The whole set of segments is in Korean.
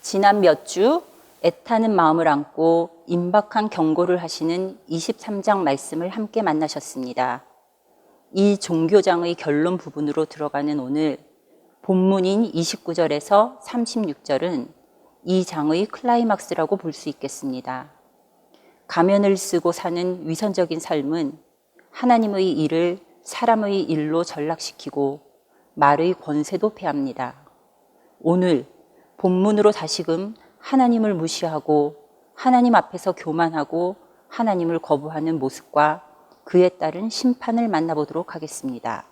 지난 몇 주 애타는 마음을 안고 임박한 경고를 하시는 23장 말씀을 함께 만나셨습니다. 이 종교장의 결론 부분으로 들어가는 오늘 본문인 29절에서 36절은 이 장의 클라이막스라고 볼 수 있겠습니다. 가면을 쓰고 사는 위선적인 삶은 하나님의 일을 사람의 일로 전락시키고 말의 권세도 패합니다. 오늘 본문으로 다시금 하나님을 무시하고 하나님 앞에서 교만하고 하나님을 거부하는 모습과 그에 따른 심판을 만나보도록 하겠습니다.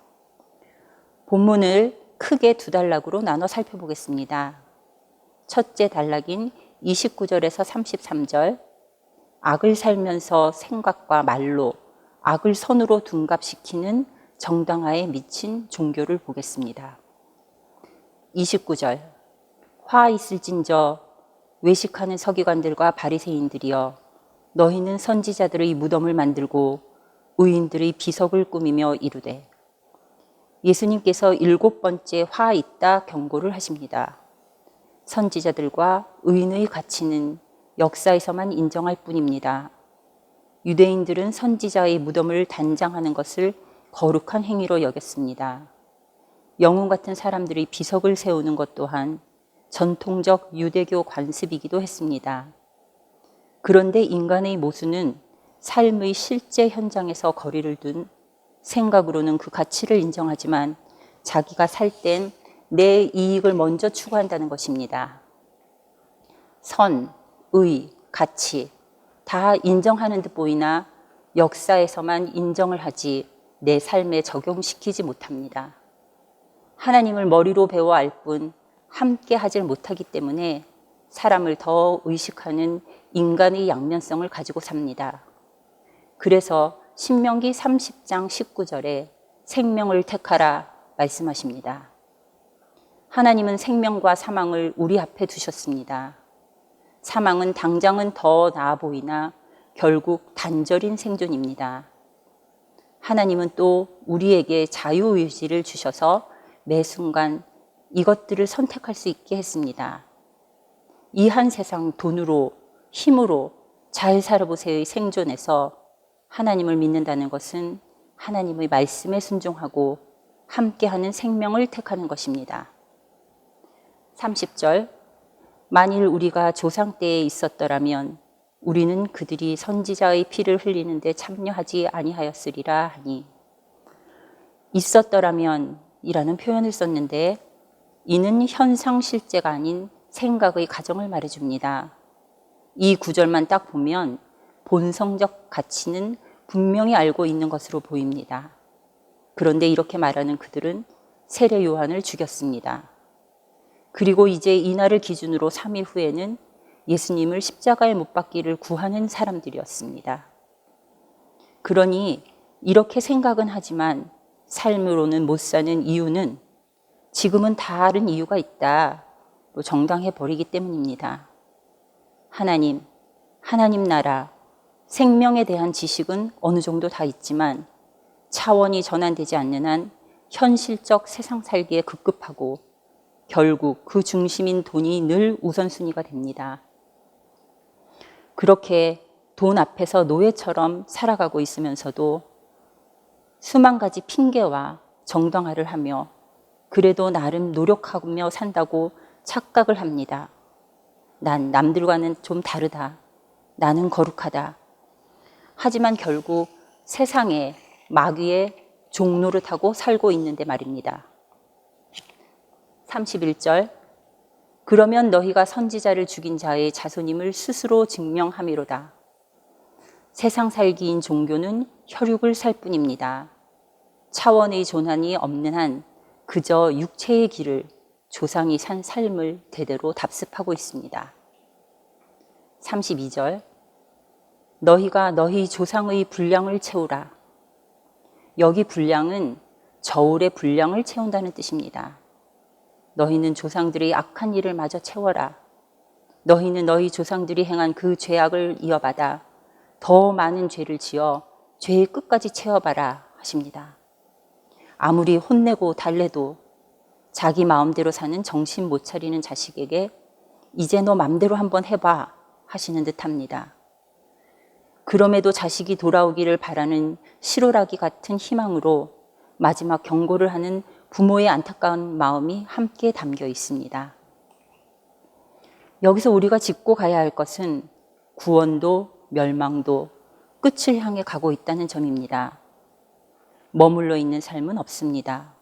본문을 크게 두 단락으로 나눠 살펴보겠습니다. 첫째 단락인 29절에서 33절, 악을 살면서 생각과 말로 악을 선으로 둔갑시키는 정당화에 미친 종교를 보겠습니다. 29절, 화 있을진저 외식하는 서기관들과 바리새인들이여, 너희는 선지자들의 무덤을 만들고 의인들의 비석을 꾸미며 이르되. 예수님께서 7번째 화 있다 경고를 하십니다. 선지자들과 의인의 가치는 역사에서만 인정할 뿐입니다. 유대인들은 선지자의 무덤을 단장하는 것을 거룩한 행위로 여겼습니다. 영웅 같은 사람들의 비석을 세우는 것 또한 전통적 유대교 관습이기도 했습니다. 그런데 인간의 모순은 삶의 실제 현장에서 거리를 둔 생각으로는 그 가치를 인정하지만 자기가 살 땐 내 이익을 먼저 추구한다는 것입니다. 선, 의, 가치 다 인정하는 듯 보이나 역사에서만 인정을 하지 내 삶에 적용시키지 못합니다. 하나님을 머리로 배워 알 뿐 함께 하질 못하기 때문에 사람을 더 의식하는 인간의 양면성을 가지고 삽니다. 그래서 신명기 30장 19절에 생명을 택하라 말씀하십니다. 하나님은 생명과 사망을 우리 앞에 두셨습니다. 사망은 당장은 더 나아 보이나 결국 단절인 생존입니다. 하나님은 또 우리에게 자유의지를 주셔서 매 순간 이것들을 선택할 수 있게 했습니다. 이 한 세상 돈으로, 힘으로 잘 살아보세요의 생존에서 하나님을 믿는다는 것은 하나님의 말씀에 순종하고 함께하는 생명을 택하는 것입니다. 30절, 만일 우리가 조상 때에 있었더라면 우리는 그들이 선지자의 피를 흘리는데 참여하지 아니하였으리라 하니, 있었더라면 이라는 표현을 썼는데 이는 현상 실제가 아닌 생각의 가정을 말해줍니다. 이 구절만 딱 보면 본성적 가치는 분명히 알고 있는 것으로 보입니다. 그런데 이렇게 말하는 그들은 세례 요한을 죽였습니다. 그리고 이제 이날을 기준으로 3일 후에는 예수님을 십자가에 못 박기를 구하는 사람들이었습니다. 그러니 이렇게 생각은 하지만 삶으로는 못 사는 이유는 지금은 다른 이유가 있다, 정당해 버리기 때문입니다. 하나님 나라, 생명에 대한 지식은 어느 정도 다 있지만 차원이 전환되지 않는 한 현실적 세상 살기에 급급하고 결국 그 중심인 돈이 늘 우선순위가 됩니다. 그렇게 돈 앞에서 노예처럼 살아가고 있으면서도 수만 가지 핑계와 정당화를 하며 그래도 나름 노력하며 산다고 착각을 합니다. 난 남들과는 좀 다르다. 나는 거룩하다. 하지만 결국 세상에 마귀의 종노릇하고 살고 있는데 말입니다. 31절, 그러면 너희가 선지자를 죽인 자의 자손임을 스스로 증명함이로다. 세상 살기인 종교는 혈육을 살 뿐입니다. 차원의 전환이 없는 한 그저 육체의 길을 조상이 산 삶을 대대로 답습하고 있습니다. 32절, 너희가 너희 조상의 분량을 채우라. 여기 분량은 저울의 분량을 채운다는 뜻입니다. 너희는 조상들의 악한 일을 마저 채워라. 너희는 너희 조상들이 행한 그 죄악을 이어받아 더 많은 죄를 지어 죄의 끝까지 채워봐라 하십니다. 아무리 혼내고 달래도 자기 마음대로 사는 정신 못 차리는 자식에게 이제 너 맘대로 한번 해봐 하시는 듯합니다. 그럼에도 자식이 돌아오기를 바라는 실오라기 같은 희망으로 마지막 경고를 하는 부모의 안타까운 마음이 함께 담겨 있습니다. 여기서 우리가 짚고 가야 할 것은 구원도 멸망도 끝을 향해 가고 있다는 점입니다. 머물러 있는 삶은 없습니다.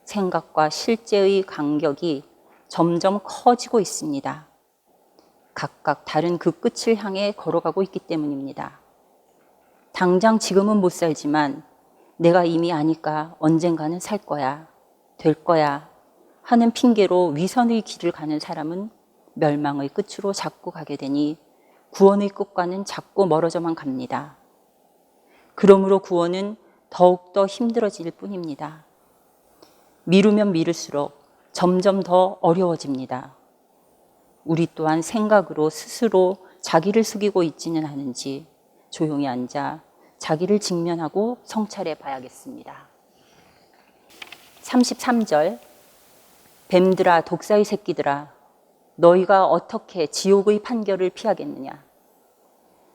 생각과 실제의 간격이 점점 커지고 있습니다. 각각 다른 그 끝을 향해 걸어가고 있기 때문입니다. 당장 지금은 못 살지만 내가 이미 아니까 언젠가는 살 거야, 될 거야 하는 핑계로 위선의 길을 가는 사람은 멸망의 끝으로 자꾸 가게 되니 구원의 끝과는 자꾸 멀어져만 갑니다. 그러므로 구원은 더욱더 힘들어질 뿐입니다. 미루면 미룰수록 점점 더 어려워집니다. 우리 또한 생각으로 스스로 자기를 숙이고 있지는 않은지 조용히 앉아 자기를 직면하고 성찰해 봐야겠습니다. 33절 뱀들아 독사의 새끼들아 너희가 어떻게 지옥의 판결을 피하겠느냐.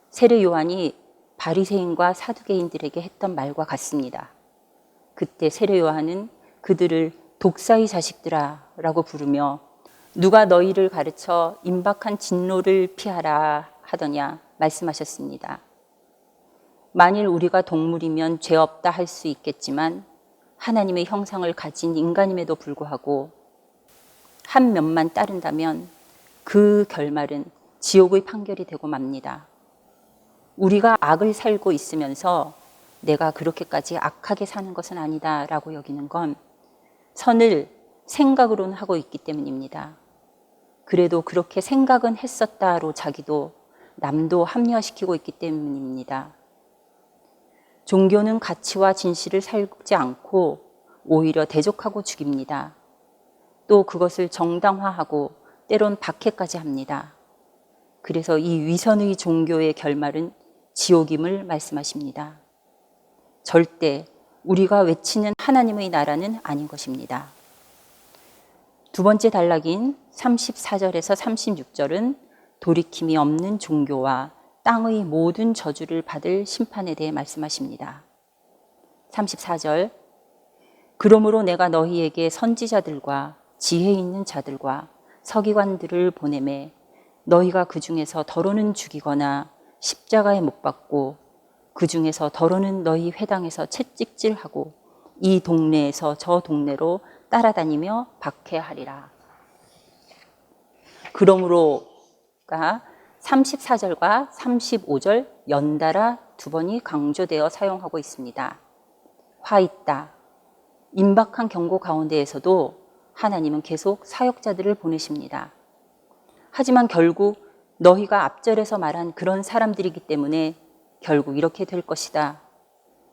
세례 요한이 바리새인과 사두개인들에게 했던 말과 같습니다. 그때 세례 요한은 그들을 독사의 자식들아 라고 부르며 누가 너희를 가르쳐 임박한 진노를 피하라 하더냐 말씀하셨습니다. 만일 우리가 동물이면 죄 없다 할 수 있겠지만 하나님의 형상을 가진 인간임에도 불구하고 한 면만 따른다면 그 결말은 지옥의 판결이 되고 맙니다. 우리가 악을 살고 있으면서 내가 그렇게까지 악하게 사는 것은 아니다 라고 여기는 건 선을 생각으로는 하고 있기 때문입니다. 그래도 그렇게 생각은 했었다로 자기도 남도 합리화시키고 있기 때문입니다. 종교는 가치와 진실을 살지 않고 오히려 대적하고 죽입니다. 또 그것을 정당화하고 때론 박해까지 합니다. 그래서 이 위선의 종교의 결말은 지옥임을 말씀하십니다. 절대 우리가 외치는 하나님의 나라는 아닌 것입니다. 두 번째 단락인 34절에서 36절은 돌이킴이 없는 종교와 땅의 모든 저주를 받을 심판에 대해 말씀하십니다. 34절 그러므로 내가 너희에게 선지자들과 지혜 있는 자들과 서기관들을 보내매 너희가 그 중에서 더러는 죽이거나 십자가에 못 박고 그 중에서 더러는 너희 회당에서 채찍질하고 이 동네에서 저 동네로 따라다니며 박해하리라. 그러므로가 34절과 35절 연달아 두 번이 강조되어 사용하고 있습니다. 화 있다. 임박한 경고 가운데에서도 하나님은 계속 사역자들을 보내십니다. 하지만 결국 너희가 앞절에서 말한 그런 사람들이기 때문에 결국 이렇게 될 것이다.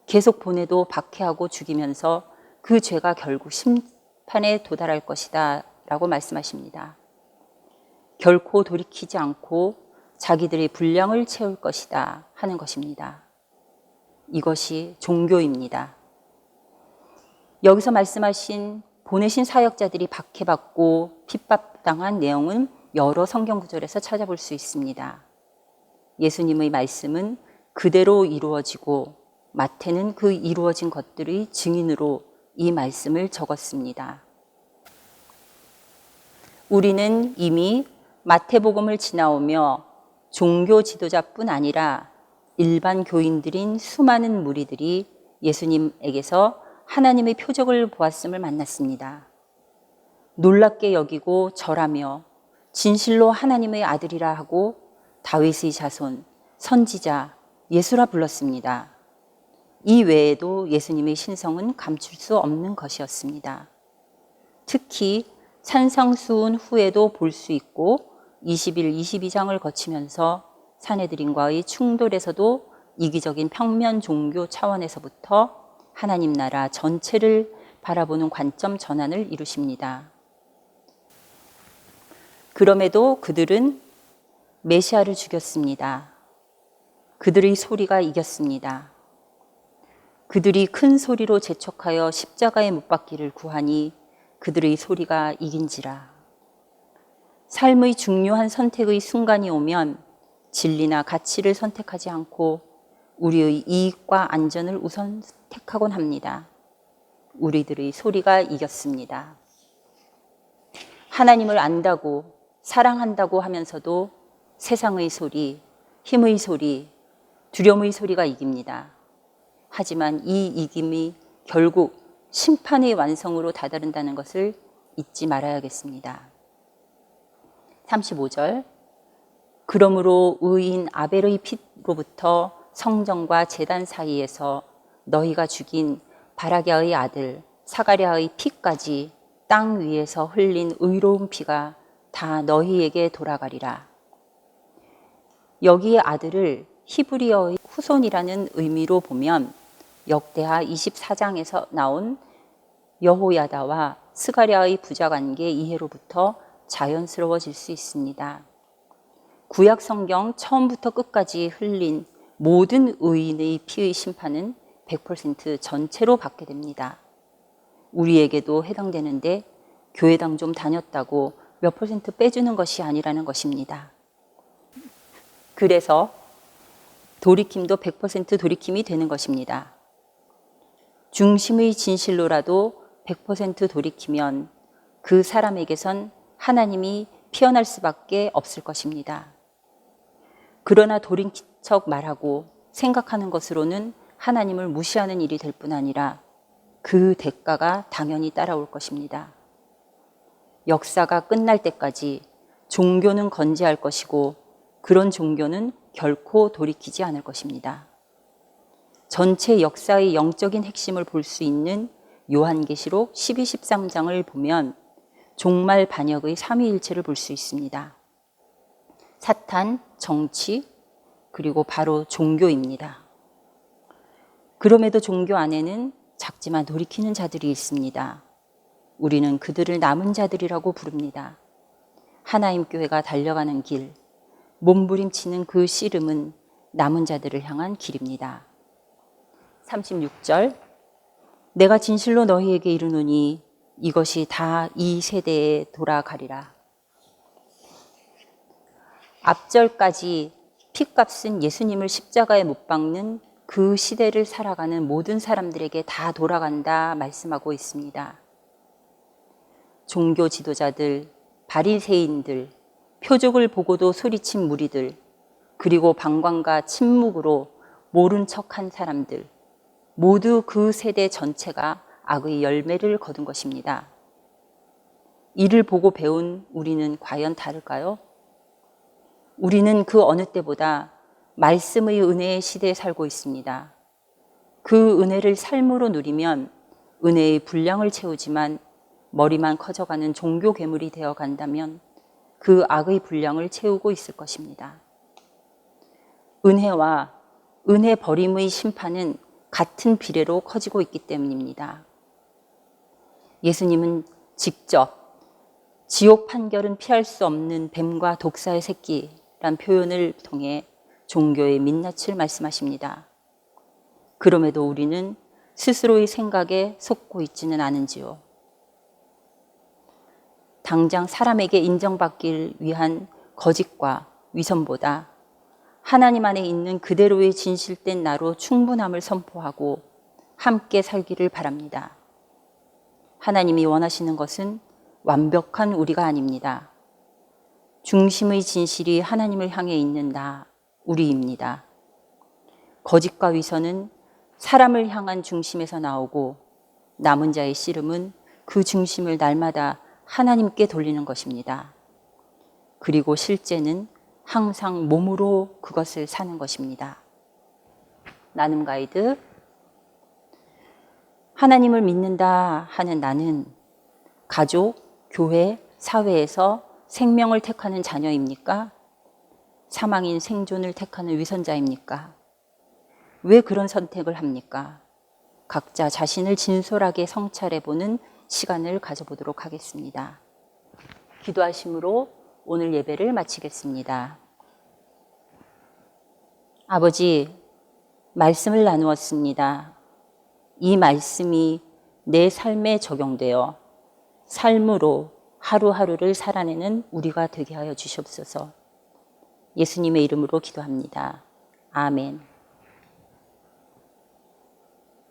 계속 보내도 박해하고 죽이면서 그 죄가 결국 심판에 도달할 것이다 라고 말씀하십니다. 결코 돌이키지 않고 자기들의 분량을 채울 것이다 하는 것입니다. 이것이 종교입니다. 여기서 말씀하신 보내신 사역자들이 박해받고 핍박당한 내용은 여러 성경 구절에서 찾아볼 수 있습니다. 예수님의 말씀은 그대로 이루어지고 마태는 그 이루어진 것들의 증인으로 이 말씀을 적었습니다. 우리는 이미 마태복음을 지나오며 종교 지도자뿐 아니라 일반 교인들인 수많은 무리들이 예수님에게서 하나님의 표적을 보았음을 만났습니다. 놀랍게 여기고 절하며 진실로 하나님의 아들이라 하고 다윗의 자손, 선지자, 예수라 불렀습니다. 이 외에도 예수님의 신성은 감출 수 없는 것이었습니다. 특히 산상수훈 후에도 볼 수 있고 21, 22장을 거치면서 산헤드린과의 충돌에서도 이기적인 평면 종교 차원에서부터 하나님 나라 전체를 바라보는 관점 전환을 이루십니다. 그럼에도 그들은 메시아를 죽였습니다. 그들의 소리가 이겼습니다. 그들이 큰 소리로 재촉하여 십자가에 못 박기를 구하니 그들의 소리가 이긴지라. 삶의 중요한 선택의 순간이 오면 진리나 가치를 선택하지 않고 우리의 이익과 안전을 우선 택하곤 합니다. 우리들의 소리가 이겼습니다. 하나님을 안다고 사랑한다고 하면서도 세상의 소리, 힘의 소리, 두려움의 소리가 이깁니다. 하지만 이 이김이 결국 심판의 완성으로 다다른다는 것을 잊지 말아야겠습니다. 35절, 그러므로 의인 아벨의 피로부터 성전과 제단 사이에서 너희가 죽인 바라게의 아들 사가랴의 피까지 땅 위에서 흘린 의로운 피가 다 너희에게 돌아가리라. 여기의 아들을 히브리어의 후손이라는 의미로 보면 역대하 24장에서 나온 여호야다와 스가랴의 부자관계 이해로부터 자연스러워질 수 있습니다. 구약 성경 처음부터 끝까지 흘린 모든 의인의 피의 심판은 100% 전체로 받게 됩니다. 우리에게도 해당되는데 교회당 좀 다녔다고 몇 퍼센트 빼주는 것이 아니라는 것입니다. 그래서 돌이킴도 100% 돌이킴이 되는 것입니다. 중심의 진실로라도 100% 돌이키면 그 사람에게선 하나님이 피어날 수밖에 없을 것입니다. 그러나 돌이킨 척 말하고 생각하는 것으로는 하나님을 무시하는 일이 될 뿐 아니라 그 대가가 당연히 따라올 것입니다. 역사가 끝날 때까지 종교는 건재할 것이고 그런 종교는 결코 돌이키지 않을 것입니다. 전체 역사의 영적인 핵심을 볼 수 있는 요한계시록 12, 13장을 보면 종말 반역의 삼위일체를 볼 수 있습니다. 사탄, 정치, 그리고 바로 종교입니다. 그럼에도 종교 안에는 작지만 돌이키는 자들이 있습니다. 우리는 그들을 남은 자들이라고 부릅니다. 하나님 교회가 달려가는 길, 몸부림치는 그 씨름은 남은 자들을 향한 길입니다. 36절, 내가 진실로 너희에게 이르노니 이것이 다 이 세대에 돌아가리라. 앞절까지 핏값은 예수님을 십자가에 못 박는 그 시대를 살아가는 모든 사람들에게 다 돌아간다 말씀하고 있습니다. 종교 지도자들, 바리새인들, 표적을 보고도 소리친 무리들, 그리고 방광과 침묵으로 모른 척한 사람들, 모두 그 세대 전체가 악의 열매를 거둔 것입니다. 이를 보고 배운 우리는 과연 다를까요? 우리는 그 어느 때보다 말씀의 은혜의 시대에 살고 있습니다. 그 은혜를 삶으로 누리면 은혜의 분량을 채우지만 머리만 커져가는 종교 괴물이 되어 간다면 그 악의 분량을 채우고 있을 것입니다. 은혜와 은혜 버림의 심판은 같은 비례로 커지고 있기 때문입니다. 예수님은 직접 지옥 판결은 피할 수 없는 뱀과 독사의 새끼란 표현을 통해 종교의 민낯을 말씀하십니다. 그럼에도 우리는 스스로의 생각에 속고 있지는 않은지요. 당장 사람에게 인정받길 위한 거짓과 위선보다 하나님 안에 있는 그대로의 진실된 나로 충분함을 선포하고 함께 살기를 바랍니다. 하나님이 원하시는 것은 완벽한 우리가 아닙니다. 중심의 진실이 하나님을 향해 있는 나, 우리입니다. 거짓과 위선은 사람을 향한 중심에서 나오고 남은 자의 씨름은 그 중심을 날마다 하나님께 돌리는 것입니다. 그리고 실제는 항상 몸으로 그것을 사는 것입니다. 나눔 가이드. 하나님을 믿는다 하는 나는 가족, 교회, 사회에서 생명을 택하는 자녀입니까? 사망인 생존을 택하는 위선자입니까? 왜 그런 선택을 합니까? 각자 자신을 진솔하게 성찰해보는 시간을 가져보도록 하겠습니다. 기도하심으로 오늘 예배를 마치겠습니다. 아버지, 말씀을 나누었습니다. 이 말씀이 내 삶에 적용되어 삶으로 하루하루를 살아내는 우리가 되게 하여 주시옵소서. 예수님의 이름으로 기도합니다. 아멘.